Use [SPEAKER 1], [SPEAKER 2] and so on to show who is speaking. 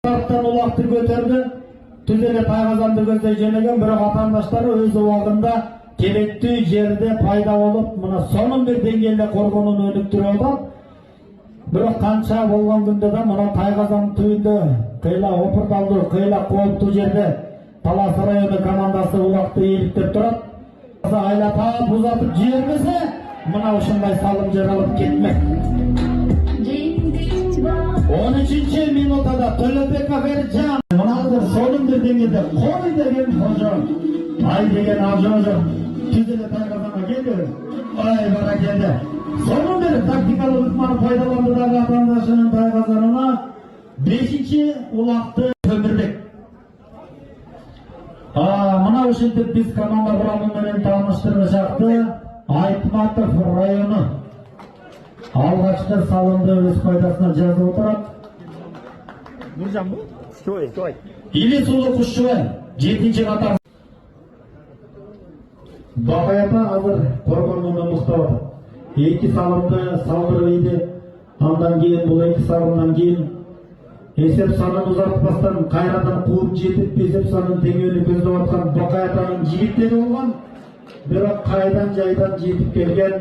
[SPEAKER 1] Тараптан улақты көтерді, түзеле Тайқазанды көздей жөнеген, бірақ атандаштары өз уағында керекті жерде пайда болып, мұна соның бір деңгейлі қорғанын өніктіріп отыр. Бірақ қанша болған күнде де мұна Тайқазан түбінде қиыла опырталды, қиыла қауіпті жерде Талас районы командасы улақты еліктеп тұрады. Айлатап ұзатып жібермесе, мына ушындай салым жаралып кетмек. 13-ші минутада Төлепбек Аферджан мынаdır соның бір деңгейде қой деген қожа, ай деген ажожа түзеле Тайқазанға келді. Ай бара келді. Соның бір тактикалық ықманы пайдаланды дағы атандашының Тайқазанына 5-ші улақты Өмірбек. Мына үшінтіп біз команда құрамымен таныштырғы шақты Айтматов районы алғашқы салымды өз пайдасына жазып отырады.
[SPEAKER 2] Нұржан бұл? Шой.
[SPEAKER 1] Илесұлы Құшшыбай 7-ші қатар. Бақайата азыр қорғанынан мұқтап отыр. 2 салымды салдырып еді. Андан кейін бұл 2 салымдан кейін есеп санын ұзартпастан қайрадан қуып жетіп есеп санын теңеуіне көздеп отқан Бақаятаның жігіттері болған. Бірақ қайдан жайдан жетіп келген